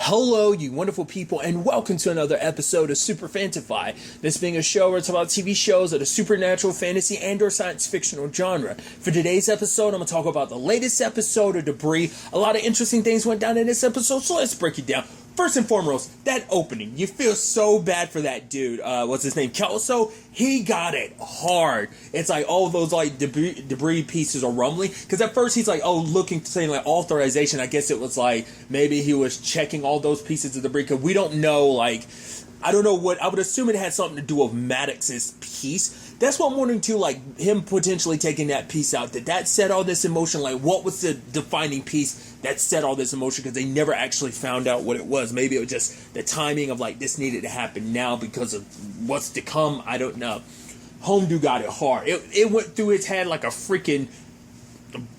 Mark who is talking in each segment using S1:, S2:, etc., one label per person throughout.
S1: Hello, you wonderful people, and welcome to another episode of Super-Fanta-Fi. This being a show where it's about TV shows of the supernatural, fantasy, and/or science fictional genre. For today's episode, I'm going to talk about the latest episode of Debris. A lot of interesting things went down in this episode, so let's break it down. First and foremost, that opening. You feel so bad for that dude. What's his name? Kelso? He got it hard. It's like all those like debris pieces are rumbling. Because at first he's like, looking, saying like authorization. I guess it was like maybe he was checking all those pieces of debris. Because we don't know, like, I don't know what, I would assume it had something to do with Maddox's piece. That's what I'm wondering too, like him potentially taking that piece out. Did that set all this emotion? Like, what was the defining piece that set all this emotion? Because they never actually found out what it was. Maybe it was just the timing of like this needed to happen now because of what's to come. I don't know. Homedew got it hard. It went through his head like a freaking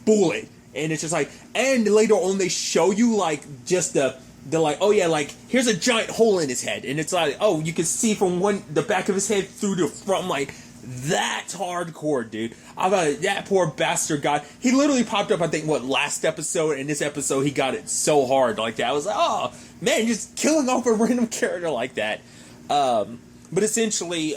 S1: bullet, and it's just like. And later on, they show you like just they're like, oh yeah, like here's a giant hole in his head, and it's like, oh, you can see from the back of his head through the front. I'm like, that's hardcore, dude. I thought that poor bastard got. He literally popped up, I think, last episode, and this episode he got it so hard like that. I was like, oh man, just killing off a random character like that. But essentially,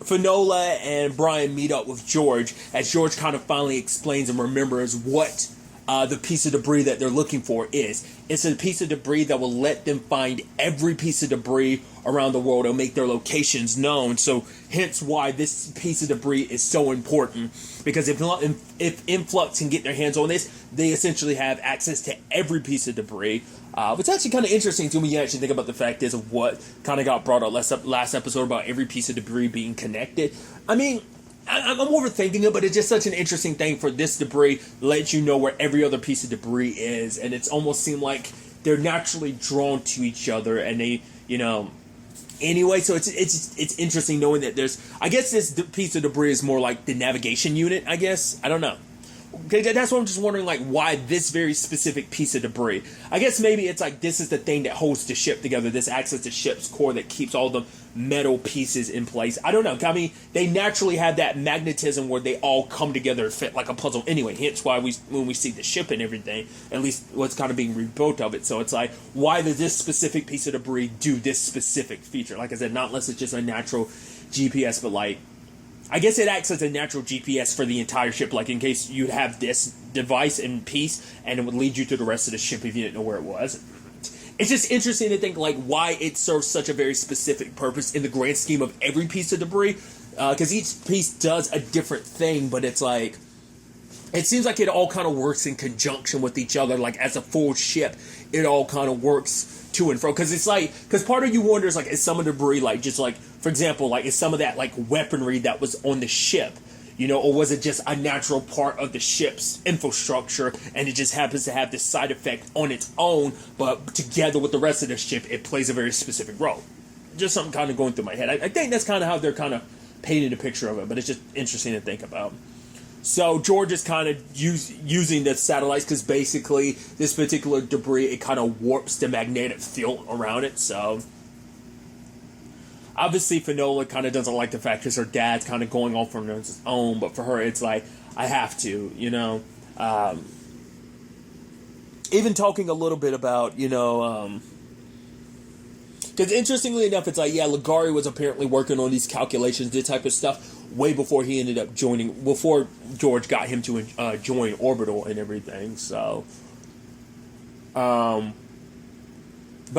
S1: Finola and Brian meet up with George as George kind of finally explains and remembers what the piece of debris that they're looking for is. It's a piece of debris that will let them find every piece of debris around the world and make their locations known. So hence why this piece of debris is so important, because if Influx can get their hands on this, they essentially have access to every piece of debris. It's actually kind of interesting to me. You actually think about the fact is of what kind of got brought up last episode about every piece of debris being connected. I mean, I'm overthinking it, but it's just such an interesting thing for this debris to let you know where every other piece of debris is, and it's almost seemed like they're naturally drawn to each other, and they, anyway, so it's interesting knowing that there's, I guess this piece of debris is more like the navigation unit, I guess. I don't know. Okay, that's what I'm just wondering, like, why this very specific piece of debris. I guess maybe it's like this is the thing that holds the ship together, this acts as the ship's core that keeps all the metal pieces in place. I don't know. I mean, they naturally have that magnetism where they all come together and fit like a puzzle. Anyway, hence why when we see the ship and everything, at least what's kind of being rebuilt of it. So it's like, why does this specific piece of debris do this specific feature? Like I said, not unless it's just a natural GPS, but like, I guess it acts as a natural GPS for the entire ship, like in case you'd have this device in piece and it would lead you to the rest of the ship if you didn't know where it was. It's just interesting to think like why it serves such a very specific purpose in the grand scheme of every piece of debris, because each piece does a different thing, but it's like, it seems like it all kind of works in conjunction with each other, like as a full ship, it all kind of works to and fro, because it's like, because part of you wonders like, is some of the debris like just like, for example, like is some of that like weaponry that was on the ship, or was it just a natural part of the ship's infrastructure and it just happens to have this side effect on its own, but together with the rest of the ship it plays a very specific role. Just something kind of going through my head. I think that's kind of how they're kind of painting a picture of it, but it's just interesting to think about. So George is kind of using the satellites because basically this particular debris, it kind of warps the magnetic field around it. So obviously Finola kind of doesn't like the fact because her dad's kind of going off on his own, but for her it's like, I have to, even talking a little bit about, because interestingly enough, it's like, yeah, Ligari was apparently working on these calculations, this type of stuff, way before he ended up before George got him to join Orbital and everything, so. But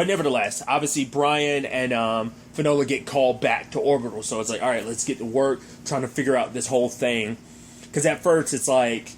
S1: nevertheless, obviously Brian and Finola get called back to Orbital, so it's like, alright, let's get to work, trying to figure out this whole thing. Because at first, it's like,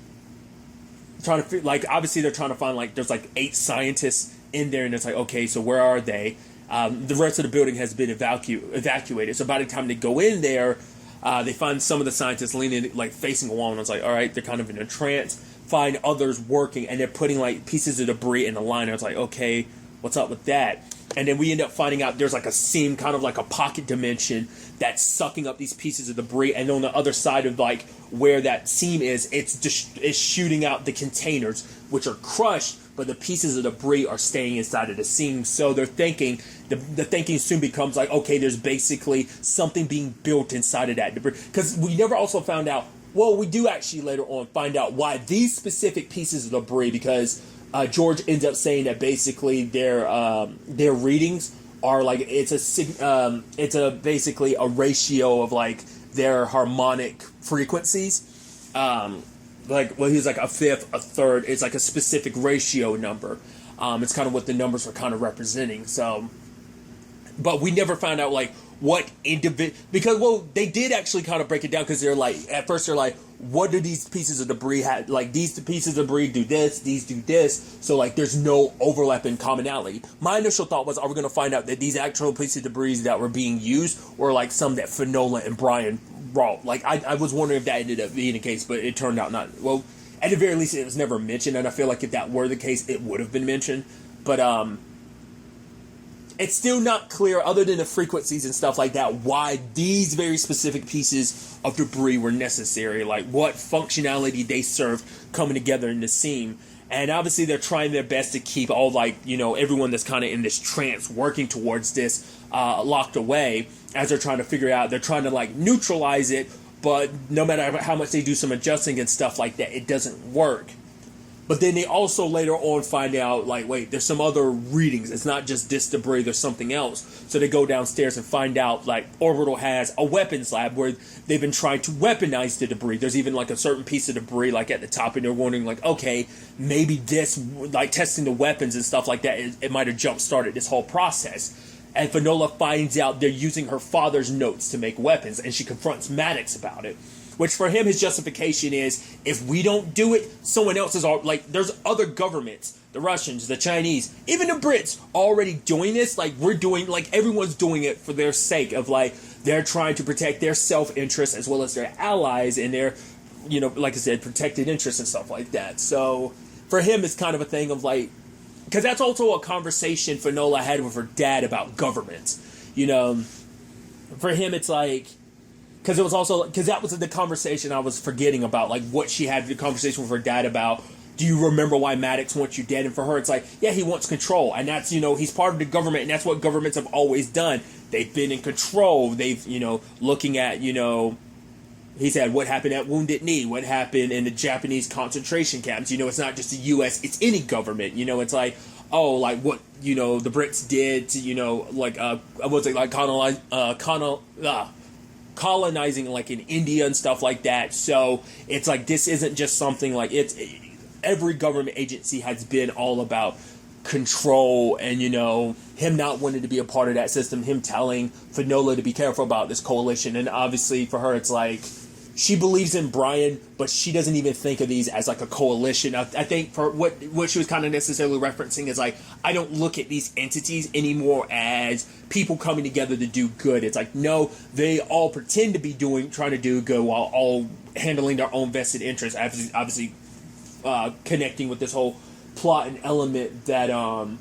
S1: obviously they're trying to find, like, there's like 8 scientists in there, and it's like, okay, so where are they? The rest of the building has been evacuated. So by the time they go in there, they find some of the scientists leaning, like facing a wall, and it's like, all right, they're kind of in a trance. Find others working, and they're putting like pieces of debris in a line. And it's like, okay, what's up with that? And then we end up finding out there's like a seam, kind of like a pocket dimension that's sucking up these pieces of debris. And on the other side of like where that seam is, it's shooting out the containers, which are crushed, but the pieces of debris are staying inside of the seam. So they're thinking, the thinking soon becomes like, okay, there's basically something being built inside of that debris. Because we never also found out, well, we do actually later on find out why these specific pieces of debris, because George ends up saying that basically their readings are like basically a ratio of like their harmonic frequencies. He's like a fifth, a third. It's like a specific ratio number. It's kind of what the numbers were kind of representing. So, but we never found out like what because they did actually kind of break it down, because they're like, at first they're like, what do these pieces of debris have? Like, these pieces of debris do this, these do this. So like there's no overlap in commonality. My initial thought was, are we going to find out that these actual pieces of debris that were being used were like some that Finola and Brian wrought? Like I was wondering if that ended up being the case, but it turned out not. Well, at the very least, it was never mentioned, and I feel like if that were the case, it would have been mentioned. But it's still not clear, other than the frequencies and stuff like that, why these very specific pieces of debris were necessary, like what functionality they served coming together in the scene. And obviously they're trying their best to keep all, like, you know, everyone that's kind of in this trance working towards this locked away, as they're trying to figure out, they're trying to like neutralize it, but no matter how much they do some adjusting and stuff like that, it doesn't work. But then they also later on find out, like, wait, there's some other readings. It's not just this debris, there's something else. So they go downstairs and find out, like, Orbital has a weapons lab where they've been trying to weaponize the debris. There's even, like, a certain piece of debris, like, at the top, and they're wondering, like, okay, maybe this, like, testing the weapons and stuff like that, it might have jump-started this whole process. And Finola finds out they're using her father's notes to make weapons, and she confronts Maddox about it. Which for him, his justification is, if we don't do it, someone else is all, like, there's other governments, the Russians, the Chinese, even the Brits already doing this. Like, we're doing, like, everyone's doing it for their sake of, like, they're trying to protect their self-interest as well as their allies and their, you know, like I said, protected interests and stuff like that. So for him, it's kind of a thing of, like, because that's also a conversation Finola had with her dad about government. You know, for him, it's like, because it was also, because that was the conversation I was forgetting about, like what she had the conversation with her dad about. Do you remember why Maddox wants you dead? And for her, it's like, yeah, he wants control. And that's, you know, he's part of the government, and that's what governments have always done. They've been in control. They've, you know, looking at, you know, he said, what happened at Wounded Knee? What happened in the Japanese concentration camps? You know, it's not just the U.S., it's any government. You know, it's like, oh, like what, you know, the Brits did to, you know, like, what's it, like, colonizing, like, in India and stuff like that. So it's like, this isn't just something like, it's, every government agency has been all about control, and, you know, him not wanting to be a part of that system, him telling Finola to be careful about this coalition. And obviously for her, it's like, she believes in Brian, but she doesn't even think of these as like a coalition. I think for what she was kind of necessarily referencing is like, I don't look at these entities anymore as people coming together to do good. It's like, no, they all pretend to be trying to do good while all handling their own vested interests. Obviously, connecting with this whole plot and element that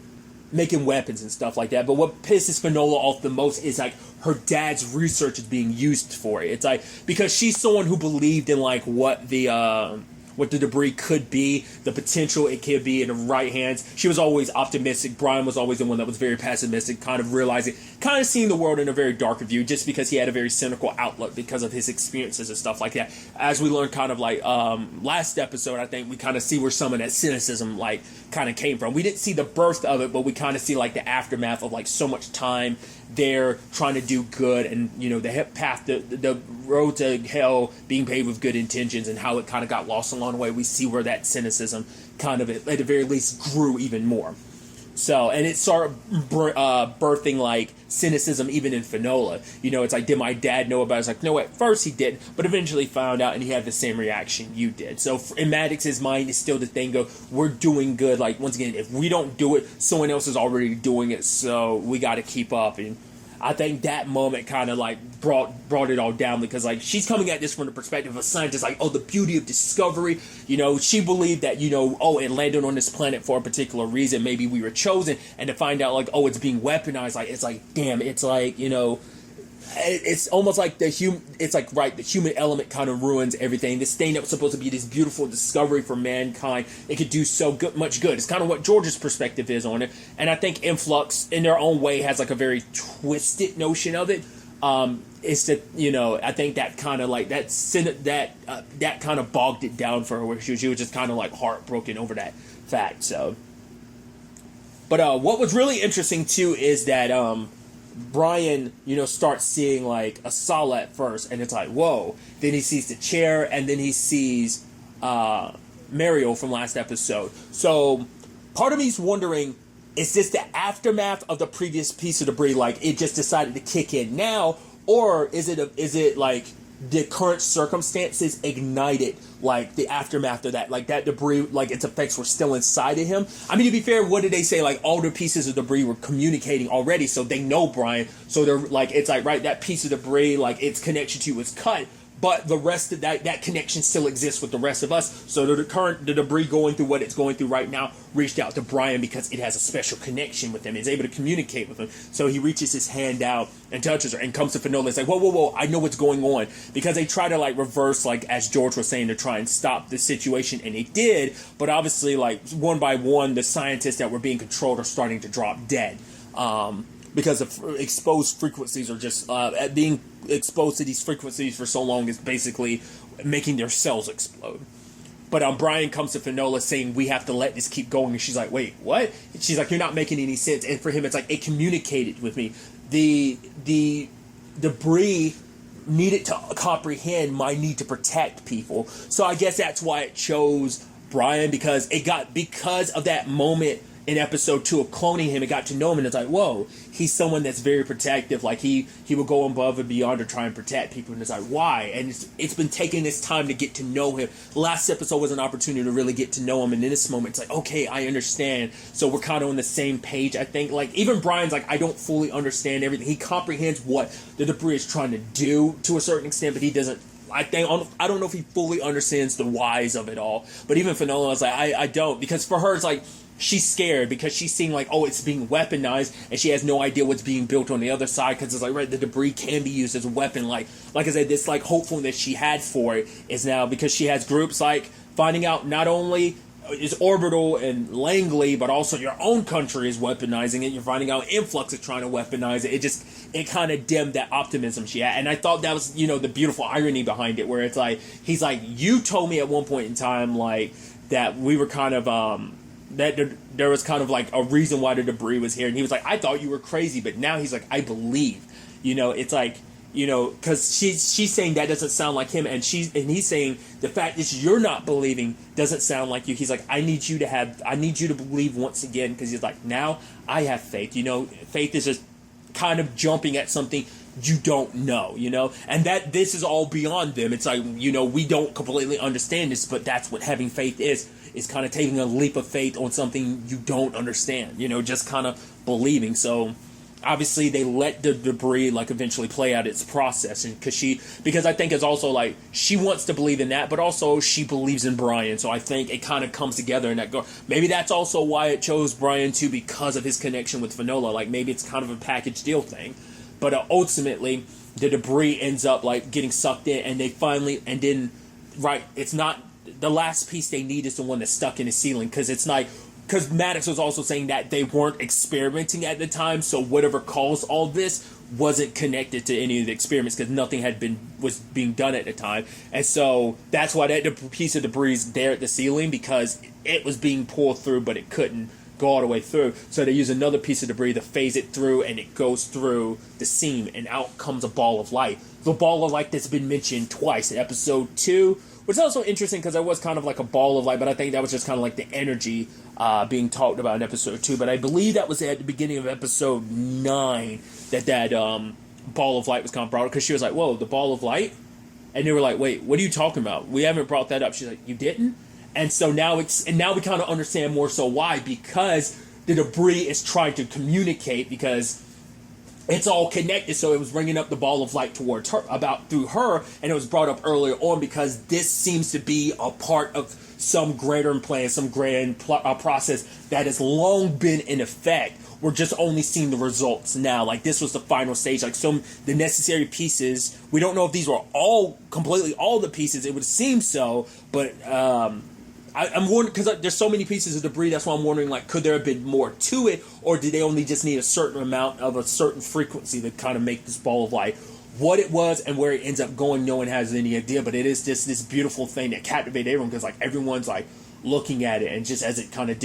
S1: making weapons and stuff like that. But what pisses Finola off the most is like her dad's research is being used for it. It's like, because she's someone who believed in like what the debris could be, the potential it could be in the right hands. She was always optimistic. Brian was always the one that was very pessimistic, kind of seeing the world in a very darker view, just because he had a very cynical outlook because of his experiences and stuff like that. As we learned kind of like last episode, I think we kind of see where some of that cynicism like kind of came from. We didn't see the birth of it, but we kind of see like the aftermath of like so much time there trying to do good, and, you know, the road to hell being paved with good intentions, and how it kind of got lost along the way. We see where that cynicism kind of, at the very least, grew even more. So, and it started birthing like cynicism even in Finola. You know, it's like, did my dad know about it? It's like, no, at first he did, but eventually found out, and he had the same reaction you did. So in Maddox's mind, it's still the thing of, we're doing good. Like, once again, if we don't do it, someone else is already doing it, so we got to keep up. And I think that moment kind of like brought it all down, because like, she's coming at this from the perspective of a scientist, like, oh, the beauty of discovery. You know, she believed that, you know, oh, it landed on this planet for a particular reason. Maybe we were chosen, and to find out like, oh, it's being weaponized. Like, it's like, damn, it's like, you know, it's almost like the human element kind of ruins everything. This thing that was supposed to be this beautiful discovery for mankind, it could do so much good. It's kind of what George's perspective is on it. And I think Influx, in their own way, has like a very twisted notion of it. It's that, you know, I think that kind of like, that kind of bogged it down for her, where she was just kind of like heartbroken over that fact. So But what was really interesting too is that Brian, starts seeing like a Sala at first, and it's like, whoa. Then he sees the chair, and then he sees Mario from last episode. So part of me's wondering, is this the aftermath of the previous piece of debris? Like it just decided to kick in now, or is it like the current circumstances ignited like the aftermath of that, like that debris, like its effects were still inside of him? I mean, to be fair, what did they say? Like all the pieces of debris were communicating already, so they know Brian. So they're like, it's like, right, that piece of debris, like its connection to you was cut, but the rest of that connection still exists with the rest of us. So the debris going through what it's going through right now reached out to Brian because it has a special connection with him. It's able to communicate with him. So he reaches his hand out and touches her and comes to Finola and says, whoa, I know what's going on. Because they try to like reverse, like as George was saying, to try and stop the situation, and they did. But obviously, like one by one, the scientists that were being controlled are starting to drop dead. Because the exposed frequencies are just being exposed to these frequencies for so long is basically making their cells explode. But Brian comes to Finola saying, we have to let this keep going. And she's like, wait, what? And she's like, you're not making any sense. And for him, it's like, it communicated with me. The debris needed to comprehend my need to protect people. So I guess that's why it chose Brian, because of that moment in episode 2 of cloning him, it got to know him, and it's like, whoa, he's someone that's very protective. Like he will go above and beyond to try and protect people, and it's like, why? And it's been taking this time to get to know him. Last episode was an opportunity to really get to know him, and in this moment, it's like, okay, I understand. So we're kind of on the same page, I think. Like even Brian's like, I don't fully understand everything. He comprehends what the debris is trying to do to a certain extent, but he doesn't. I don't know if he fully understands the whys of it all. But even Finola was like, I don't, because for her it's like, she's scared because she's seeing like, oh, it's being weaponized, and she has no idea what's being built on the other side, because it's like, right, the debris can be used as a weapon. Like I said, this like hopefulness she had for it is now, because she has groups like finding out not only is Orbital and Langley, but also your own country is weaponizing it. You're finding out Influx is trying to weaponize it. It kind of dimmed that optimism she had. And I thought that was, the beautiful irony behind it, where it's like, he's like, you told me at one point in time, like, that we were kind of, that there was kind of like a reason why the debris was here. And he was like, I thought you were crazy, but now he's like, I believe. It's like, because she's saying that doesn't sound like him, and he's saying the fact that you're not believing doesn't sound like you. He's like, I need you to believe once again, because he's like, now I have faith. Faith is just kind of jumping at something you don't know, and that this is all beyond them. It's like, we don't completely understand this, but that's what having faith is kind of taking a leap of faith on something you don't understand, just kind of believing. So obviously they let the debris like eventually play out its process, and because I think it's also like she wants to believe in that, but also she believes in Brian. So I think it kind of comes together in that maybe that's also why it chose Brian too, because of his connection with Finola. Like maybe it's kind of a package deal thing, but ultimately the debris ends up like getting sucked in, and it's not the last piece they need is the one that's stuck in the ceiling, because Maddox was also saying that they weren't experimenting at the time, so whatever caused all this wasn't connected to any of the experiments, because nothing was being done at the time. And so that's why that piece of debris is there at the ceiling, because it was being pulled through, but it couldn't go all the way through. So they use another piece of debris to phase it through, and it goes through the seam, and out comes a ball of light. The ball of light that's been mentioned twice in episode 2, which is also interesting because there was kind of like a ball of light, but I think that was just kind of like the energy being talked about in episode 2. But I believe that was at the beginning of episode 9 that ball of light was kind of brought up, because she was like, whoa, the ball of light? And they were like, wait, what are you talking about? We haven't brought that up. She's like, you didn't? And so now we kind of understand more so why, because the debris is trying to communicate, because it's all connected. So it was bringing up the ball of light towards her, through her, and it was brought up earlier on because this seems to be a part of some greater plan, some grand process that has long been in effect. We're just only seeing the results now. Like this was the final stage. Like the necessary pieces. We don't know if these were completely all the pieces. It would seem so, but I'm wondering, because there's so many pieces of debris, that's why I'm wondering, like, could there have been more to it, or did they only just need a certain amount of a certain frequency to kind of make this ball of light? What it was and where it ends up going, no one has any idea, but it is just this beautiful thing that captivated everyone, because, like, everyone's like, looking at it, and just as it kind of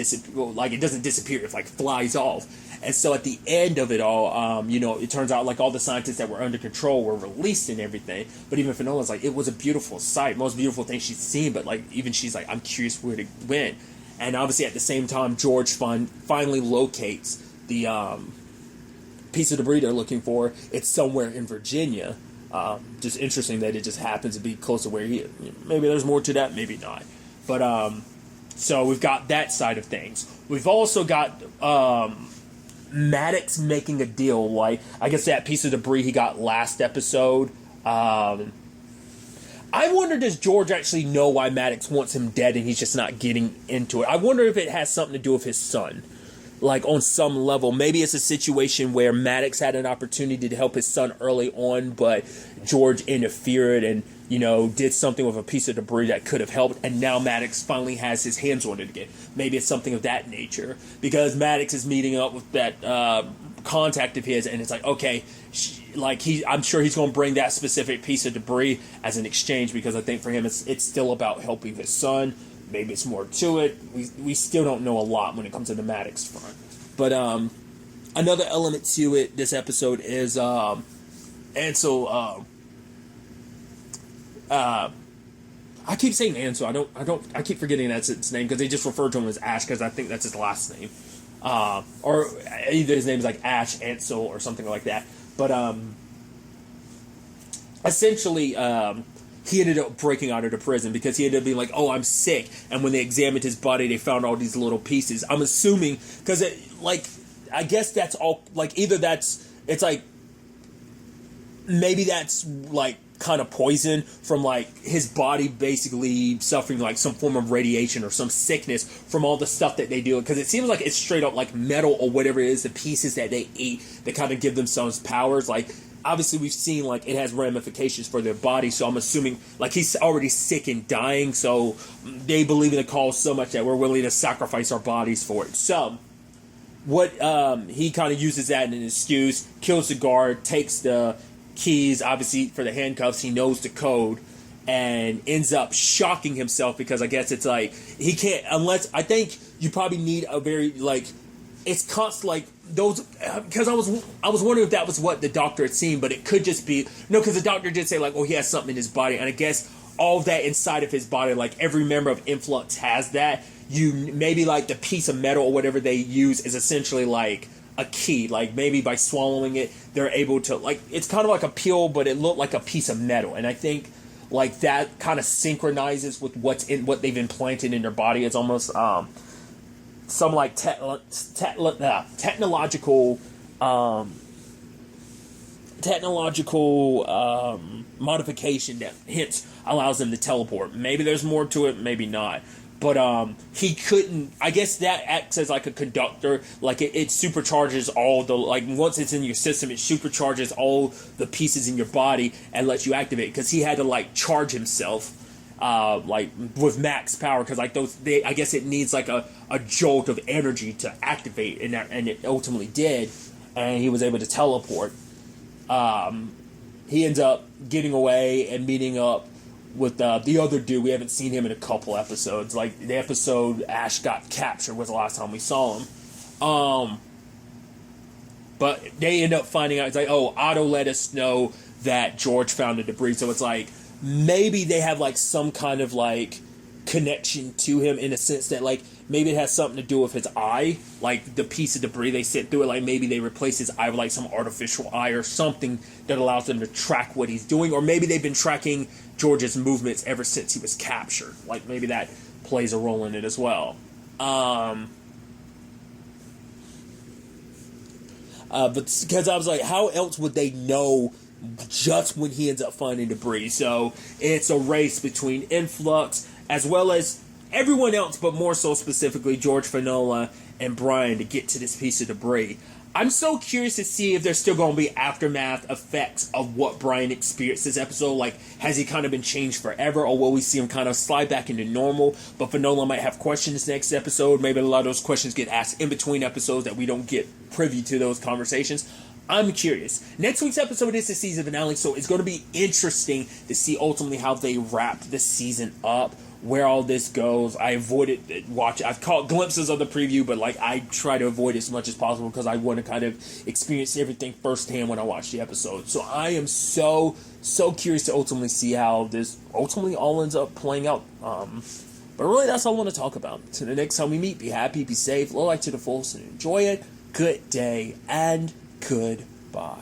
S1: like it doesn't disappear, it like flies off. And so at the end of it all, it turns out like all the scientists that were under control were released and everything. But even Finola's like, it was a beautiful sight, most beautiful thing she's seen. But like even she's like, I'm curious where it went. And obviously at the same time, George finally locates the piece of debris they're looking for. It's somewhere in Virginia. Just interesting that it just happens to be close to where he is. Maybe there's more to that, maybe not. But so we've got that side of things. We've also got Maddox making a deal. Like, I guess that piece of debris he got last episode. I wonder, does George actually know why Maddox wants him dead and he's just not getting into it? I wonder if it has something to do with his son. Like, on some level. Maybe it's a situation where Maddox had an opportunity to help his son early on, but George interfered and, did something with a piece of debris that could have helped, and now Maddox finally has his hands on it again. Maybe it's something of that nature. Because Maddox is meeting up with that contact of his, and it's like, okay, I'm sure he's going to bring that specific piece of debris as an exchange, because I think for him it's still about helping his son. Maybe it's more to it. We still don't know a lot when it comes to the Maddox front. But another element to it this episode is Ansel. I keep saying Ansel. I keep forgetting that's its name, because they just refer to him as Ash, because I think that's his last name. Or either his name is like Ash, Ansel, or something like that. But essentially, he ended up breaking out of the prison because he ended up being like, oh, I'm sick. And when they examined his body, they found all these little pieces. I'm assuming, because I guess that's all, like, either it's like, maybe that's like kind of poison from like his body basically suffering like some form of radiation or some sickness from all the stuff that they do. Because it seems like it's straight up like metal or whatever it is, the pieces that they eat that kind of give themselves powers. Like, obviously we've seen like it has ramifications for their body, so I'm assuming like he's already sick and dying, so they believe in the cause so much that we're willing to sacrifice our bodies for it. So what he kind of uses that as an excuse, kills the guard, takes the keys, obviously for the handcuffs, he knows the code, and ends up shocking himself, because I guess it's like he can't, unless, I think you probably need a very like, it's constant, like those, because I was wondering if that was what the doctor had seen, but it could just be, no, because the doctor did say like, oh, he has something in his body, and I guess all that inside of his body, like every member of Influx has that. Maybe like the piece of metal or whatever they use is essentially like a key. Like maybe by swallowing it, they're able to, like, it's kind of like a pill, but it looked like a piece of metal, and I think like that kind of synchronizes with what they've implanted in their body. It's almost some like technological modification that hence allows them to teleport. Maybe there's more to it, maybe not. But he couldn't, I guess that acts as like a conductor, like it supercharges all the, like once it's in your system, it supercharges all the pieces in your body and lets you activate, because he had to like charge himself like with max power, because like I guess it needs like a jolt of energy to activate, and it ultimately did, and he was able to teleport. He ends up getting away and meeting up with the other dude. We haven't seen him in a couple episodes. Like the episode Ash got captured was the last time we saw him. But they end up finding out, it's like, oh, Otto let us know that George found the debris. So it's like, maybe they have like some kind of like connection to him, in a sense that like maybe it has something to do with his eye, like the piece of debris they sent through it, like maybe they replace his eye with like some artificial eye or something that allows them to track what he's doing, or maybe they've been tracking George's movements ever since he was captured. Like maybe that plays a role in it as well. But because I was like, how else would they know just when he ends up finding debris? So it's a race between Influx as well as everyone else, but more so specifically George, Finola, and Brian to get to this piece of debris. I'm so curious to see if there's still going to be aftermath effects of what Brian experienced this episode. Like, has he kind of been changed forever, or will we see him kind of slide back into normal? But Finola might have questions next episode. Maybe a lot of those questions get asked in between episodes that we don't get privy to those conversations. I'm curious. Next week's episode is the season finale, so it's going to be interesting to see ultimately how they wrap the season up, where all this goes. I avoided I've caught glimpses of the preview, but like I try to avoid as much as possible because I want to kind of experience everything firsthand when I watch the episode. So I am so curious to ultimately see how this ultimately all ends up playing out. But really, that's all I want to talk about. Until the next time we meet, be happy, be safe, live life to the fullest, and enjoy it. Good day and goodbye.